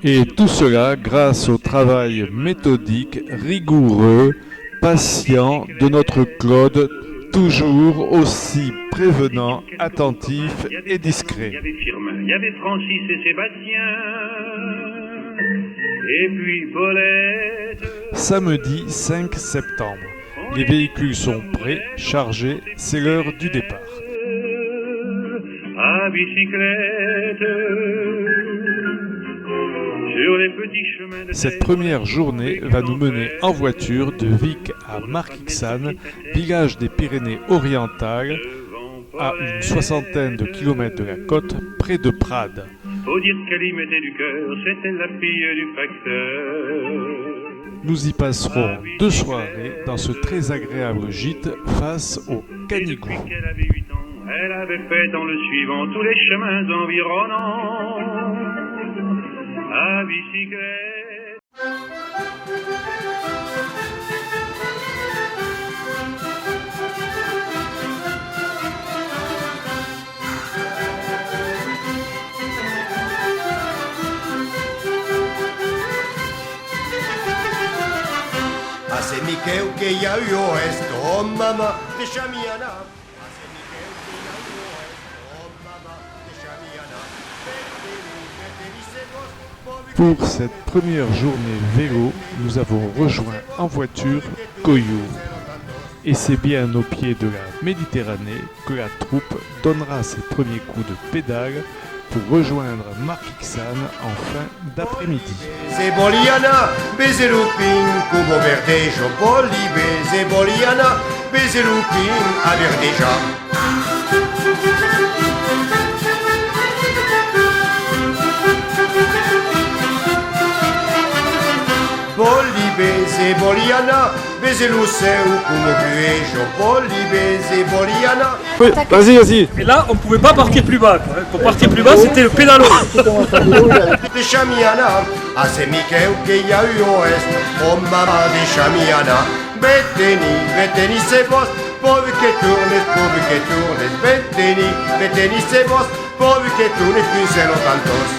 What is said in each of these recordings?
Et tout cela grâce au travail méthodique, rigoureux, patient de notre Claude, toujours aussi prévenant, attentif et discret. Il y avait Firmin, il y avait Francis et Sébastien, et puis Paulette. Samedi 5 septembre. Les véhicules sont prêts, chargés, c'est l'heure du départ. À bicyclette. Sur les petits chemins de Cette première journée va nous mener en voiture de Vic à Marquixane, village des Pyrénées-Orientales, à une soixantaine de kilomètres de la côte, près de Prades. Faut dire qu'elle y mettait du cœur, c'était la fille du facteur. Nous y passerons 2 soirées dans ce très agréable gîte face au Canigou. Depuis qu'elle avait 8 ans, elle avait fait en le suivant tous les chemins environnants. À bicyclette. Hace Miquel que ya yo esto, mamá, de Chamiana. Pour cette première journée vélo, nous avons rejoint en voiture Coyour. Et c'est bien au pied de la Méditerranée que la troupe donnera ses premiers coups de pédale pour rejoindre Marquixane en fin d'après-midi. Zeboliana, Bezelupin, Cubo Verdejo, Bolibe, Zeboliana, Bezelupin, a Verdeja. Bolibe, Zeboliana, Bezeluseu, Cubo Buejo, Bolibe, Zeboliana. Oui, vas-y. Et là, on pouvait pas partir plus bas, quoi. Pour partir plus bas, c'était le pédalo. De Chamiana, hace Miquel que ya yo esto, oh mamá de Chamiana. Beteni, c'est vos, pauvre que tournes, Beteni, c'est vos, pauvre que tournes, puis c'est los tantos.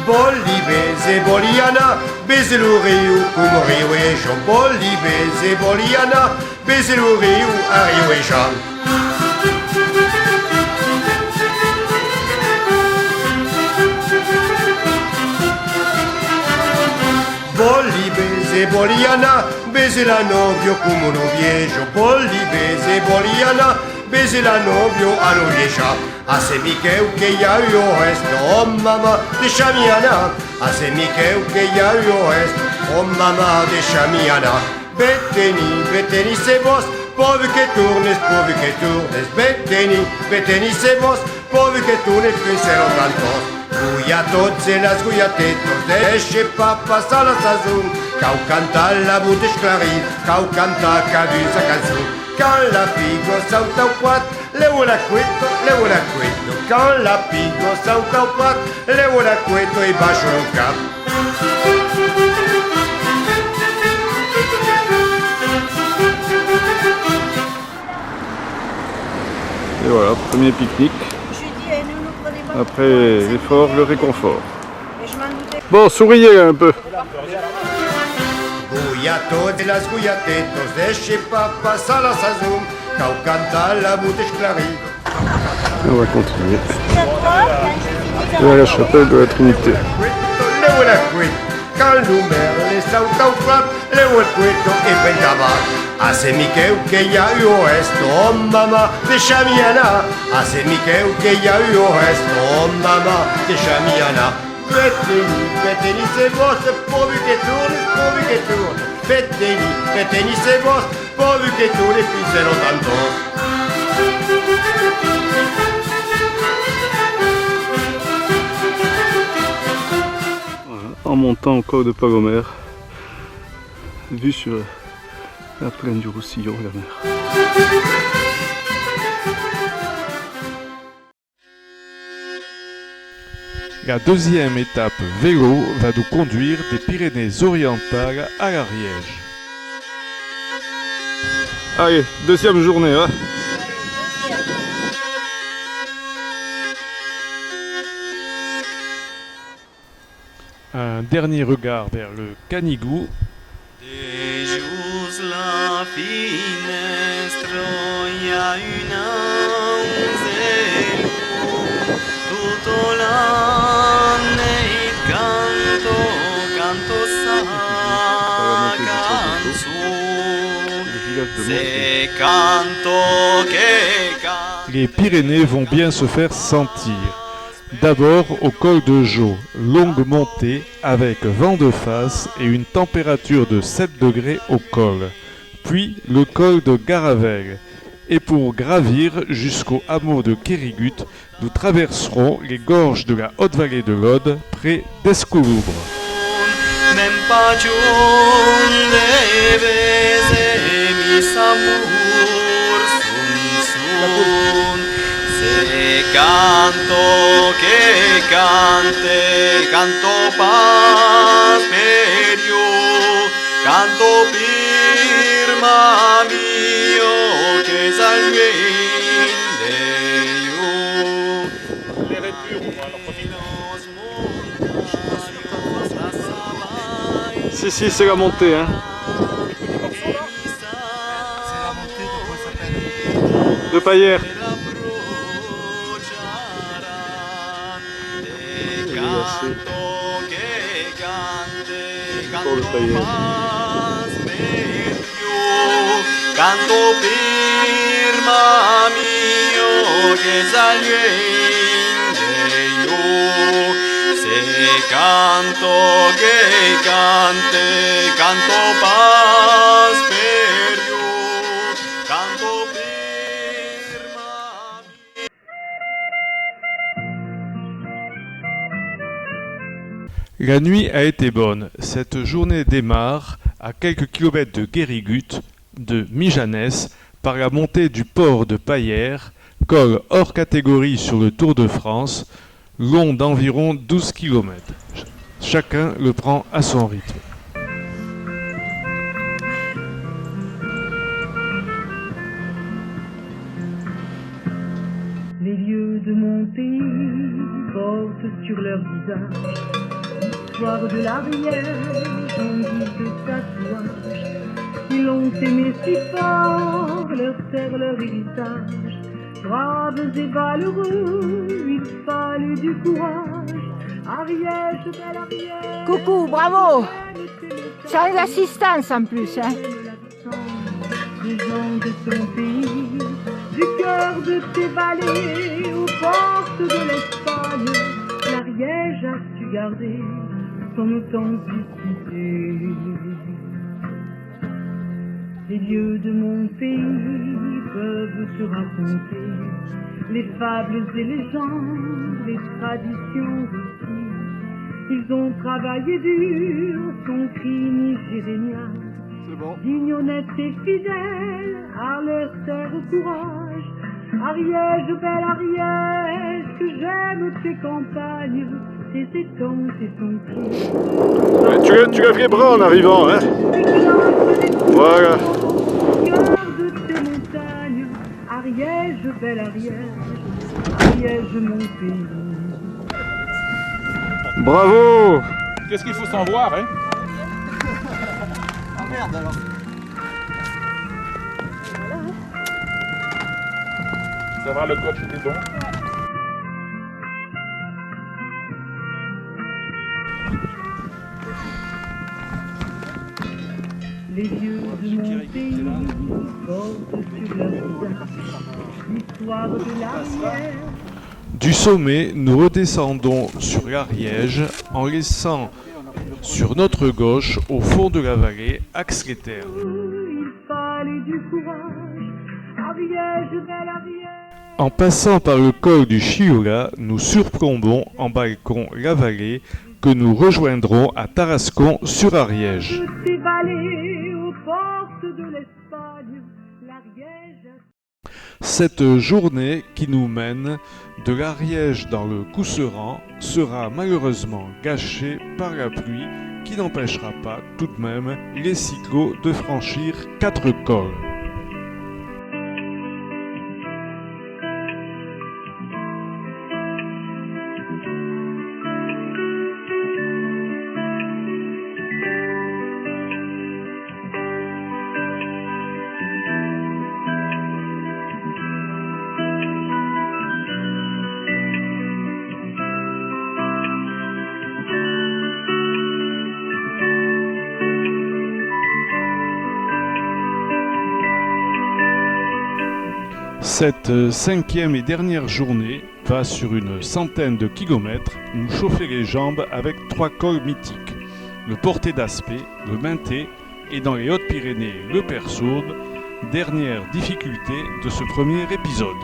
Bolibe, Zeboliana, Bezeluriu, como Rio Ejo. Bolibe, Zeboliana, Bezeluriu, a Rio Ejo. Bolibe, Zeboliana, Bezelanobio, como Noviejo. Bolibe, Zeboliana, Bezelanobio, a Novieja. Hace Miquel que ya yo esto, oh mamá de Chamiana. Hace Miquel que ya yo esto, oh mamá de Chamiana. Beteni, c'est vos, pauvre que tournes, Beteni, c'est vos, pauvre que tournes, puis c'est los tantos. Guyatots e las guyatetos, deixe papas a la sazón, cau canta la bute esclarit, cau canta cadusa cançó. Quand la pigo sauta au quat, le voilà cueto, quand la pigo sauta au quat, le voilà cueto e baixo no cap. Et voilà, premier pique-nique. Après l'effort, le réconfort. Bon, souriez un peu. Guyatos e las guyatetos, deixe papas a la sazón, cau canta la bute esclarit. On va continuer. Et à la chapelle de la Trinité. Le voilà cueto, quand l'humer le sauta au quat, le voilà cueto e pentava. Hace Miquel que ya yo esto, oh mamá de Chamiana. Hace Miquel que ya yo esto, oh mamá de Chamiana. Beteni, c'est vos, pauvre que tourne. Beteni, c'est vos, pauvre que tourne, puis c'est los tantos. Voilà, en montant au col de Palomère, vue sur la plaine du Roussillon et la mer. La deuxième étape vélo va nous conduire des Pyrénées-Orientales à l'Ariège. Allez, deuxième journée, hein. Un dernier regard vers le Canigou. Dejus la finestro ia una unzel tutto l'anno canto sa canzone se canto che canto. Les Pyrénées vont bien se faire sentir. D'abord au col de Jaux, longue montée avec vent de face et une température de 7 degrés au col. Puis le col de Garavel. Et pour gravir jusqu'au hameau de Kérigut, nous traverserons les gorges de la haute vallée de l'Aude, près d'Escouloubre. Même pas se canto che cante, canto pas per io, canto firma mio che salvende io. Si, c'est la montée, hein. De Paillères. Canto firma mio che salvende io, se canto che cante, canto pas per io, canto firma mio. La nuit a été bonne. Cette journée démarre à quelques kilomètres de Kérigut, de Mijanès, par la montée du port de Paillères, col hors catégorie sur le Tour de France, long d'environ 12 km. Chacun le prend à son rythme. Les lieux de mon pays portent sur leur visage l'histoire de l'Ariège en guise de tatouage. Ils l'ont aimé si fort, leur terre, leur héritage. Braves et valeureux, il fallait du courage. Ariège, belle Ariège. Coucou, bravo. Ça a l'assistance en plus, hein. Les gens de ton pays, du cœur de tes vallées, aux portes de l'Espagne, l'Ariège a su garder son authenticité. Les lieux de mon pays peuvent se raconter, les fables et légendes, les traditions aussi. Ils ont travaillé dur, son cri nigérian. Dignes, honnêtes et fidèles, à leur terre au courage. Ariège, belle Ariège, que j'aime tes campagnes, tes étangs, tes sentiers. Tu lèves les bras en arrivant, hein. Voilà. Au cœur de tes montagnes, Ariège, belle Ariège, Ariège, mon pays. Bravo. Qu'est-ce qu'il faut s'en voir, hein? Ah merde alors. Ça va le coach des dons? Les lieux de mon pays portent sur leur visage l'histoire de l'Ariège. Du sommet, nous redescendons sur l'Ariège en laissant sur notre gauche, au fond de la vallée, Axe-les-Thermes. Il fallait du courage, Ariège, belle Ariège. En passant par le col du Chiola, nous surplombons en balcon la vallée que nous rejoindrons à Tarascon sur Ariège. Ces vallées aux portes de l'Espagne, l'Ariège. Cette journée qui nous mène de l'Ariège dans le Couserans sera malheureusement gâchée par la pluie qui n'empêchera pas tout de même les cyclos de franchir 4 cols. Cette 5e et dernière journée va sur une centaine de kilomètres nous chauffer les jambes avec 3 cols mythiques. Le Portet d'Aspet, le Minté et dans les Hautes-Pyrénées le Persourde, dernière difficulté de ce premier épisode.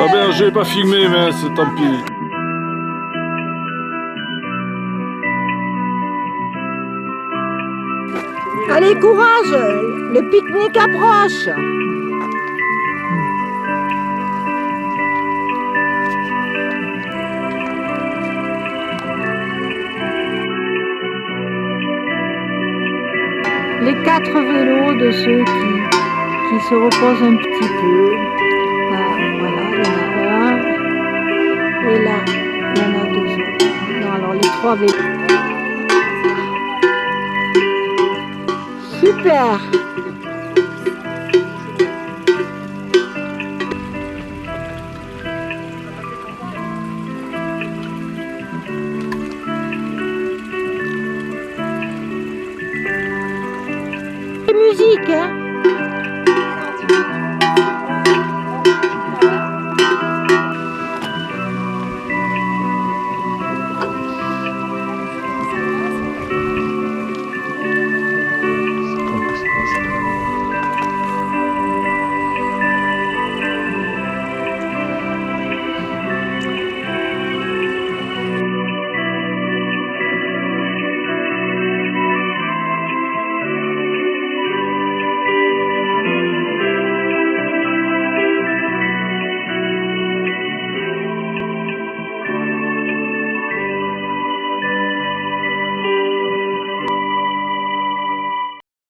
Ah ben j'ai pas filmé, mais c'est tant pis. Allez, courage, le pique-nique approche. Les 4 vélos de ceux qui se reposent un petit peu. Voilà, il y en a un. Et là, il y en a 2 autres. Non, alors les 3 vélos. Super! Musique, hein?